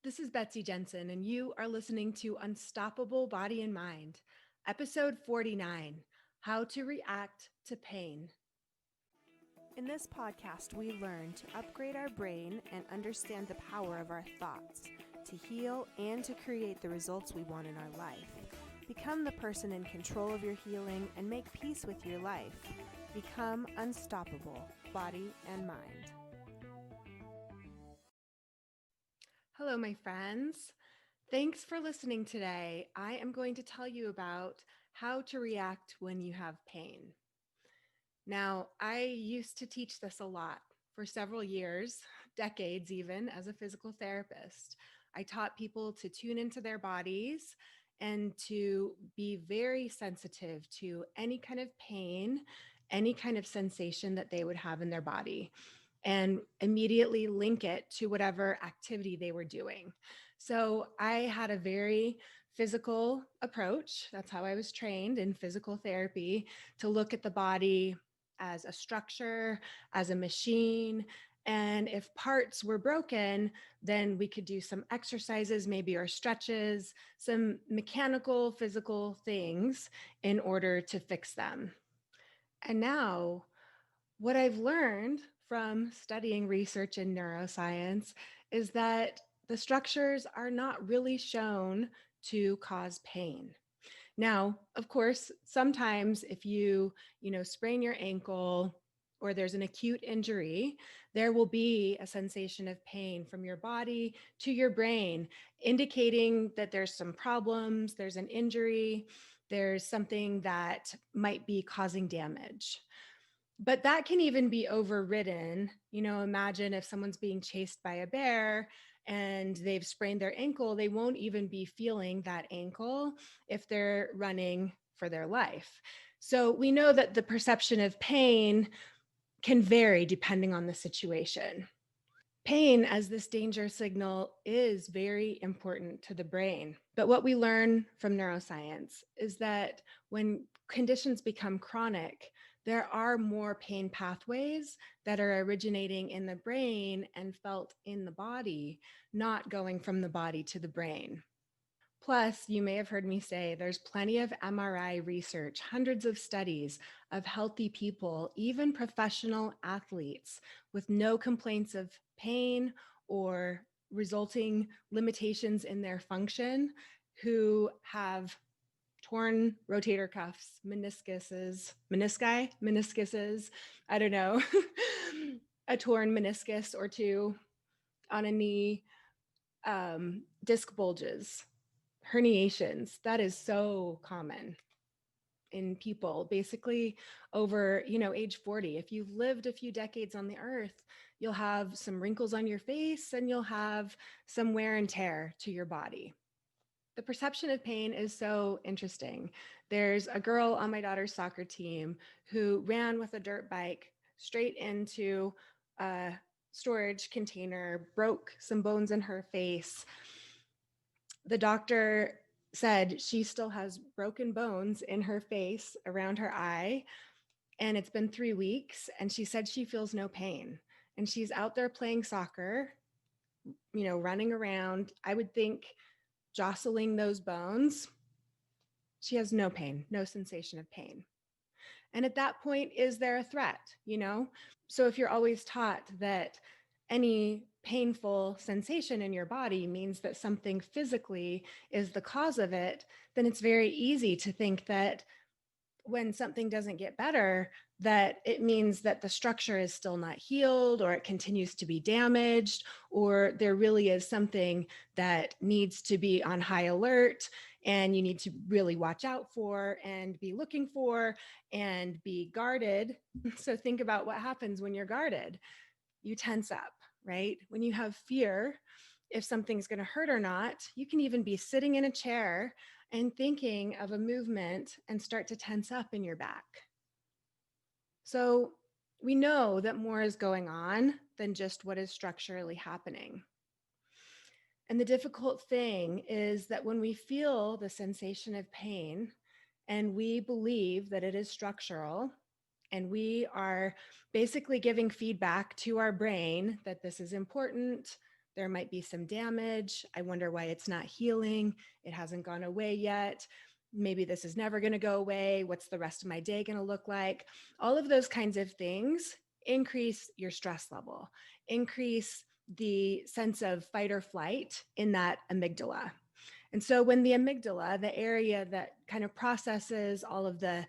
This is Betsy Jensen, and you are listening to Unstoppable Body and Mind, episode 49, How to React to Pain. In this podcast, we learn to upgrade our brain and understand the power of our thoughts, to heal and to create the results we want in our life. Become the person in control of your healing and make peace with your life. Become unstoppable, body and mind. Hello, my friends. Thanks for listening today. I am going to tell you about how to react when you have pain. Now, I used to teach this a lot for several years, decades even, as a physical therapist. I taught people to tune into their bodies and to be very sensitive to any kind of pain, any kind of sensation that they would have in their body, and immediately link it to whatever activity they were doing. So I had a very physical approach. That's how I was trained in physical therapy, to look at the body as a structure, as a machine. And if parts were broken, then we could do some exercises, maybe, or stretches, some mechanical, physical things in order to fix them. And now, what I've learned from studying research in neuroscience is that the structures are not really shown to cause pain. Now, of course, sometimes if you sprain your ankle or there's an acute injury, there will be a sensation of pain from your body to your brain, indicating that there's some problems, there's an injury, there's something that might be causing damage. But that can even be overridden. Imagine if someone's being chased by a bear and they've sprained their ankle, they won't even be feeling that ankle if they're running for their life. So we know that the perception of pain can vary depending on the situation. Pain as this danger signal is very important to the brain. But what we learn from neuroscience is that when conditions become chronic, there are more pain pathways that are originating in the brain and felt in the body, not going from the body to the brain. Plus, you may have heard me say there's plenty of MRI research, hundreds of studies of healthy people, even professional athletes, with no complaints of pain or resulting limitations in their function, who have torn rotator cuffs, meniscuses, I don't know, a torn meniscus or two on a knee, disc bulges, herniations. That is so common in people basically over age 40. If you've lived a few decades on the earth, you'll have some wrinkles on your face and you'll have some wear and tear to your body. The perception of pain is so interesting. There's a girl on my daughter's soccer team who ran with a dirt bike straight into a storage container, broke some bones in her face. The doctor said she still has broken bones in her face around her eye, and it's been 3 weeks, and she said she feels no pain. And she's out there playing soccer, running around, I would think, jostling those bones. She has no pain, no sensation of pain. And at that point, is there a threat? So if you're always taught that any painful sensation in your body means that something physically is the cause of it, then it's very easy to think that when something doesn't get better, that it means that the structure is still not healed, or it continues to be damaged, or there really is something that needs to be on high alert and you need to really watch out for and be looking for and be guarded. So think about what happens when you're guarded. You tense up, right? When you have fear, if something's going to hurt or not, you can even be sitting in a chair and thinking of a movement and start to tense up in your back. So we know that more is going on than just what is structurally happening. And the difficult thing is that when we feel the sensation of pain and we believe that it is structural, and we are basically giving feedback to our brain that this is important, There might be some damage. I wonder why it's not healing. It hasn't gone away yet. Maybe this is never going to go away. What's the rest of my day going to look like? All of those kinds of things increase your stress level, increase the sense of fight or flight in that amygdala. And so when the amygdala, the area that kind of processes all of the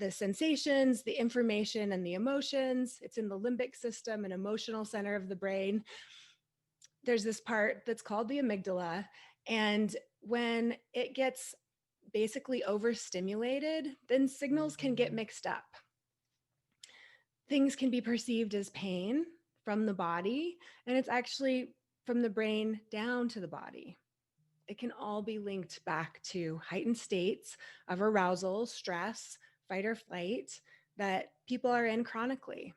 sensations, the information, and the emotions, it's in the limbic system, an emotional center of the brain. There's this part that's called the amygdala. And when it gets basically overstimulated, then signals can get mixed up. Things can be perceived as pain from the body, and it's actually from the brain down to the body. It can all be linked back to heightened states of arousal, stress, fight or flight that people are in chronically.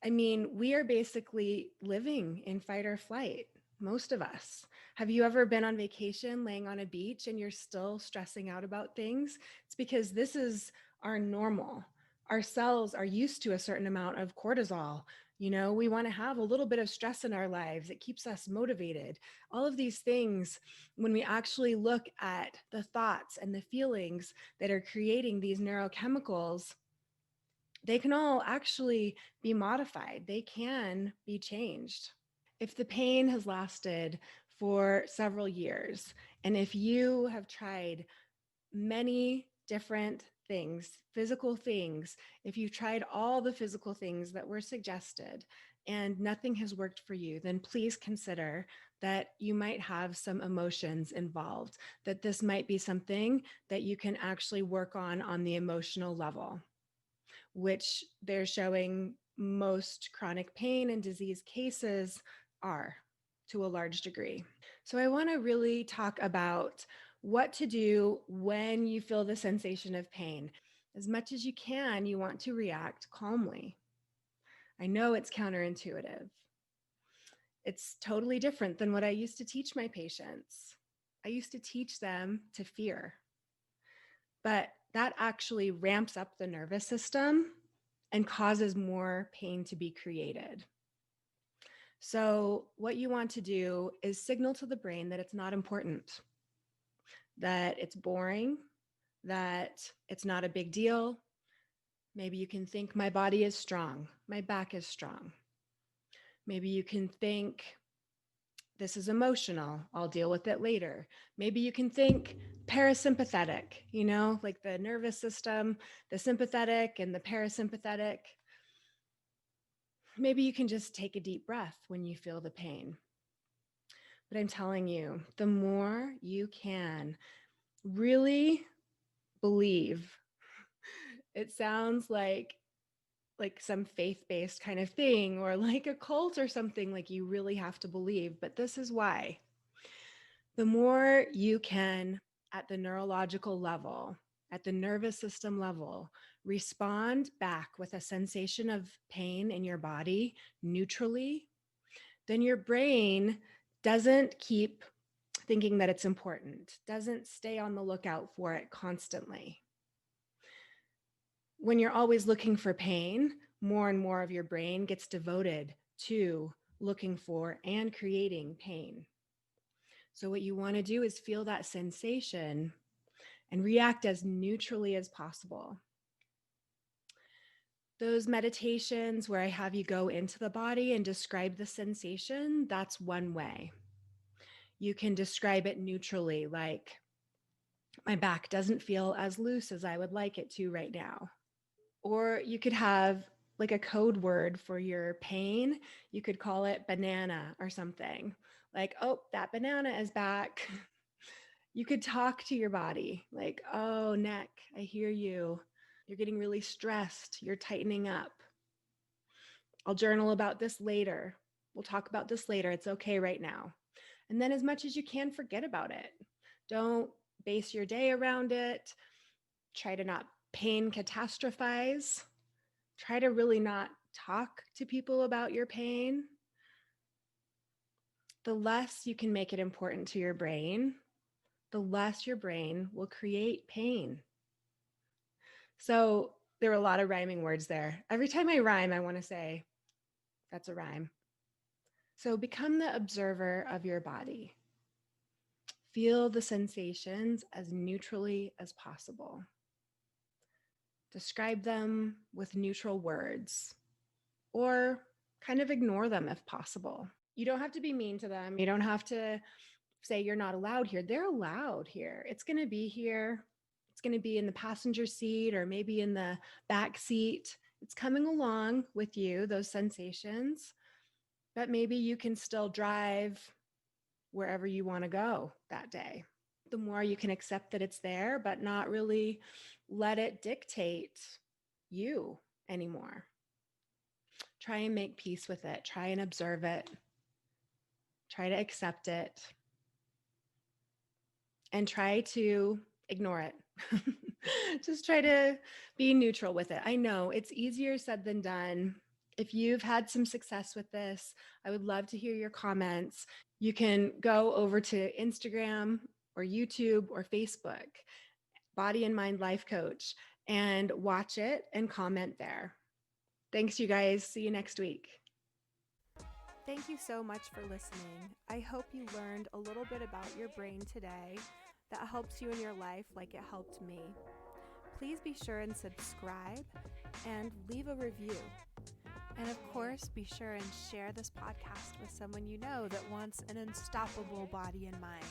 I mean, we are basically living in fight or flight, most of us. Have you ever been on vacation laying on a beach and you're still stressing out about things? It's because this is our normal. Our cells are used to a certain amount of cortisol. You know, we want to have a little bit of stress in our lives. It keeps us motivated. All of these things, when we actually look at the thoughts and the feelings that are creating these neurochemicals, they can all actually be modified. They can be changed. If the pain has lasted for several years, and if you have tried many different things, physical things, if you've tried all the physical things that were suggested and nothing has worked for you, then please consider that you might have some emotions involved, that this might be something that you can actually work on the emotional level, which they're showing most chronic pain and disease cases are to a large degree. So I want to really talk about what to do when you feel the sensation of pain. As much as you can, you want to react calmly. I know it's counterintuitive. It's totally different than what I used to teach my patients. I used to teach them to fear, but that actually ramps up the nervous system and causes more pain to be created. So, what you want to do is signal to the brain that it's not important, that it's boring, that it's not a big deal. Maybe you can think, my body is strong, my back is strong. Maybe you can think, this is emotional, I'll deal with it later. Maybe you can think parasympathetic, like the nervous system, the sympathetic and the parasympathetic. Maybe you can just take a deep breath when you feel the pain. But I'm telling you, the more you can really believe, it sounds like some faith-based kind of thing or like a cult or something, like you really have to believe, but this is why. The more you can, at the neurological level, at the nervous system level, respond back with a sensation of pain in your body neutrally, then your brain doesn't keep thinking that it's important, doesn't stay on the lookout for it constantly. When you're always looking for pain, more and more of your brain gets devoted to looking for and creating pain. So, what you want to do is feel that sensation and react as neutrally as possible. Those meditations where I have you go into the body and describe the sensation, that's one way. You can describe it neutrally, like, my back doesn't feel as loose as I would like it to right now. Or you could have like a code word for your pain. You could call it banana or something. Like, oh, that banana is back. You could talk to your body like, oh, neck, I hear you. You're getting really stressed. You're tightening up. I'll journal about this later. We'll talk about this later. It's okay right now. And then, as much as you can, forget about it. Don't base your day around it. Try to not pain catastrophize. Try to really not talk to people about your pain. The less you can make it important to your brain, the less your brain will create pain. So there were a lot of rhyming words there. Every time I rhyme, I want to say, that's a rhyme. So become the observer of your body. Feel the sensations as neutrally as possible. Describe them with neutral words or kind of ignore them if possible. You don't have to be mean to them. You don't have to say you're not allowed here. They're allowed here. It's going to be here. It's going to be in the passenger seat or maybe in the back seat. It's coming along with you, those sensations, but maybe you can still drive wherever you want to go that day. The more you can accept that it's there, but not really let it dictate you anymore. Try and make peace with it. Try and observe it. Try to accept it and try to ignore it. Just try to be neutral with it. I know it's easier said than done. If you've had some success with this, I would love to hear your comments. You can go over to Instagram or YouTube or Facebook, Body and Mind Life Coach, and watch it and comment there. Thanks, you guys. See you next week. Thank you so much for listening. I hope you learned a little bit about your brain today that helps you in your life like it helped me. Please be sure and subscribe and leave a review. And of course, be sure and share this podcast with someone you know that wants an unstoppable body and mind.